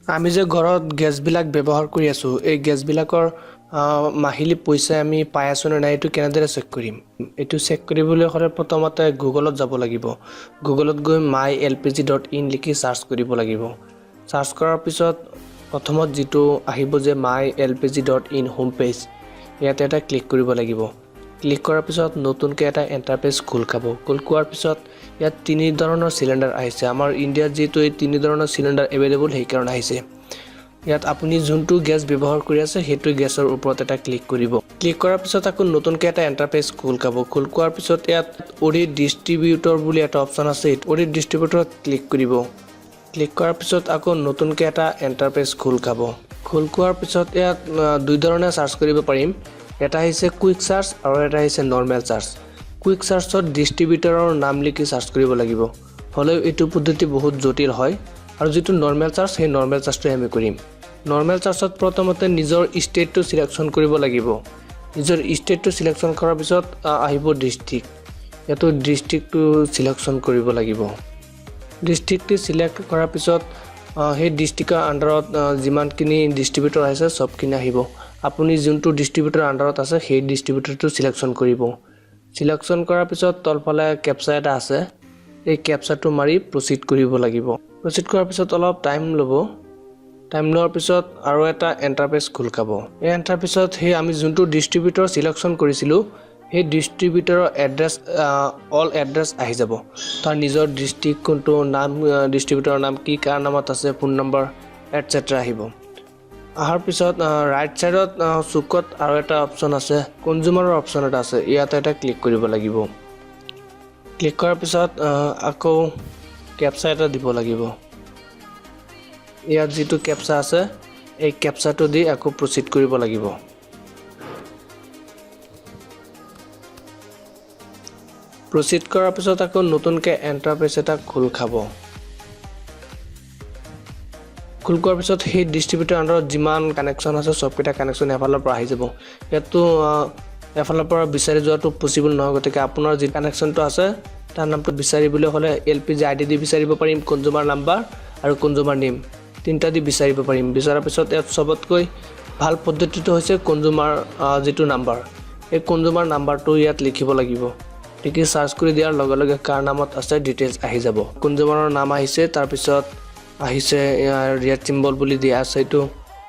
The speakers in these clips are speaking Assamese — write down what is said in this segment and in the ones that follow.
আমি যে ঘৰত গেছবিলাক ব্যৱহাৰ কৰি আছোঁ এই গেছবিলাকৰ মাহিলী পইচা আমি পাই আছোঁ নে নাই এইটো কেনেদৰে চেক কৰিম এইটো চেক কৰিবলৈ হ'লে প্ৰথমতে গুগলত যাব লাগিব গুগলত গৈ mylpg.in লিখি সাৰ্চ কৰিব লাগিব সাৰ্চ কৰাৰ পিছত প্ৰথমত যেটো আহিব যে mylpg.in হোম পেজ ইয়াতে এটা ক্লিক কৰিব লাগিব ক্লিক কৰাৰ পিছত নতুনকৈ এটা ইন্টাৰফেস খোল খাব খোল খোৱাৰ পিছত ইয়াত তিনি ধৰণৰ সিলিন্ডাৰ আহিছে আমাৰ ইণ্ডিয়াত যেটো এই তিনি ধৰণৰ সিলিন্ডাৰ अवेलेबल হেই কাৰণ আহিছে ইয়াত আপুনি যোনটো গ্যাস ব্যৱহাৰ কৰি আছে হেতু গ্যাসৰ ওপৰত এটা ক্লিক কৰিব ক্লিক কৰাৰ পিছত আকৌ নতুনকৈ এটা ইন্টাৰফেস খোল খাব খোল খোৱাৰ পিছত ইয়াত অডি ডিস্ট্ৰিবিউটৰ বুলি এটা অপচন আছে অডি ডিস্ট্ৰিবিউটৰত ক্লিক কৰিব ক্লিক কৰাৰ পিছত আকৌ নতুনকৈ এটা ইন্টাৰফেস খোল খাব খোল খোৱাৰ পিছত ইয়াত দুই ধৰণে সাৰ্চ কৰিব পাৰিম এটা হৈছে কুইক সাৰ্চ আৰু এটা হৈছে নৰমাল সাৰ্চ কুইক সাৰ্চত ডিস্ট্ৰিবিউটৰৰ নাম লিখি সাৰ্চ কৰিব লাগিব হলে এটো পদ্ধতি বহুত জটিল হয় আৰু যেটো নৰমাল সাৰ্চ সেই নৰমাল সাৰ্চটো আমি কৰিম নৰমাল সাৰ্চত প্ৰথমতে নিজৰ ষ্টেটটো সিলেকশন কৰিব লাগিব নিজৰ ষ্টেটটো সিলেকশন কৰাৰ পিছত আহিব ডিস্ট্ৰিক্ট এটো ডিস্ট্ৰিক্টটো সিলেকশন কৰিব লাগিব ডিস্ট্ৰিক্টটো সিলেক্ট কৰাৰ পিছত সেই ডিস্ট্ৰিক্টৰ আন্ডাৰত যিমানখিনি ডিস্ট্ৰিবিউটৰ আছে সবখিনি আহিব আপুনি যোনটো ডিস্ট্ৰিবিউটৰ আন্ডাৰত আছে সেই ডিস্ট্ৰিবিউটৰটো সিলেকশন কৰিব সিলেকশন কৰাৰ পিছত তলফালে ক্যাপচা এটা আছে এই ক্যাপচাটো মাৰি প্ৰসিড কৰিব লাগিব প্ৰসিড কৰাৰ পিছত অলপ টাইম ল'ব টাইম লোৱাৰ পিছত আৰু এটা ইন্টাৰফেস খোল খাব এই ইন্টাৰফেসত হে আমি যোনটো ডিস্ট্ৰিবিউটৰ সিলেকশন কৰিছিলো সেই ডিস্ট্ৰিবিউটৰৰ এড্ৰেছ অল এড্ৰেছ আহি যাব তাৰ নিজৰ ডিস্ট্ৰিক্ট কোনটো নাম ডিস্ট্ৰিবিউটৰৰ নাম কি কাৰ নামত আছে ফোন নম্বৰ এটসেট্ৰা আহিব আহাৰ পিছত ৰাইট সাইডত সুকত আৰু এটা অপচন আছে কনজিউমাৰৰ অপচন এটা আছে ইয়াতে এটা ক্লিক কৰিব লাগিব ক্লিক কৰাৰ পিছত আকৌ ক্যাপচা এটা দিব লাগিব ইয়াত যেটো ক্যাপচা আছে এই ক্যাপচাটো দি আকৌ প্ৰসিড কৰিব লাগিব প্ৰসিড কৰাৰ পিছত আকৌ নতুনকৈ ইন্টাৰফেস এটা খোল খাব খোল কৰাৰ পিছত সেই ডিস্ট্ৰিবিউটৰ আন্ডাৰত যিমান কানেকশন আছে সবকিটা কানেকশন এফালৰ পৰা আহি যাব ইয়াতো এফালৰ পৰা বিচাৰি যোৱাটো পসিবল নহয় গতিকে আপোনাৰ যি কানেকশনটো আছে তাৰ নামটো বিচাৰিবলৈ হলে এলপিজি আইডি দি বিচাৰিব পাৰিম কনজিউমাৰ নাম্বাৰ আৰু কনজিউমাৰ নেম তিনটা দি বিচাৰিব পাৰিম বিচাৰাৰ পিছত ইয়াত সবতকৈ ভাল পদ্ধতিটো হৈছে কনজিউমাৰ যেটো নাম্বাৰ এই কনজিউমাৰ নাম্বাৰটো ইয়াত লিখিব লাগিব লিখি সাৰ্চ কৰি দিয়াৰ লগে লগে কাৰ নামত আছে ডিটেইলছ আহি যাব কনজিউমাৰৰ নাম আহিছে তাৰ পিছত আহিছে ৰেড সিম্বল বুলি দিয়া আছে এটো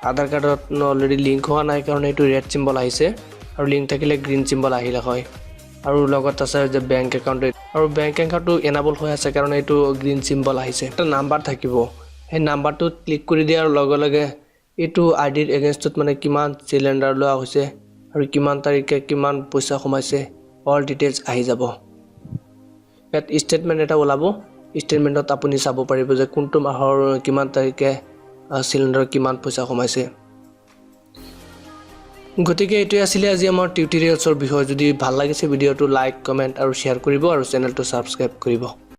আধাৰ কাৰ্ডত অলৰেডি লিংক হোৱা নাই কাৰণ এটো ৰেড সিম্বল আহিছে আৰু লিংক থাকিলে গ্ৰীন সিম্বল আহিলে হয় আৰু লগত আছে যে বেংক একাউন্ট আৰু বেংক একাউন্টটো এনাবল হৈ আছে কাৰণ এটো গ্ৰীন সিম্বল আহিছে এটা নাম্বাৰ থাকিব এই নাম্বাৰটো ক্লিক কৰি দিয়াৰ লগে লগে এটো আইডিৰ এগেইনষ্টত মানে কিমান সিলিন্ডাৰ লোৱা হৈছে আৰু কিমান তাৰিখে কিমান পইচা কমাইছে অল ডিটেইলছ আহি যাব ইয়াত স্টেটমেন্ট এটা ওলাব স্টেটমেন্টত আপুনি চাব পাৰিব যে কোনটো মাহৰ কিমান তাৰিখে সিলিন্ডাৰ কিমান পইচা কমাইছে গতিকে এটো আছিল আজি আমাৰ টিউটোৰিয়েলছৰ বিষয় যদি ভাল লাগিছে ভিডিওটো লাইক কমেন্ট আৰু শেয়াৰ কৰিব আৰু চেনেলটো সাবস্ক্ৰাইব কৰিব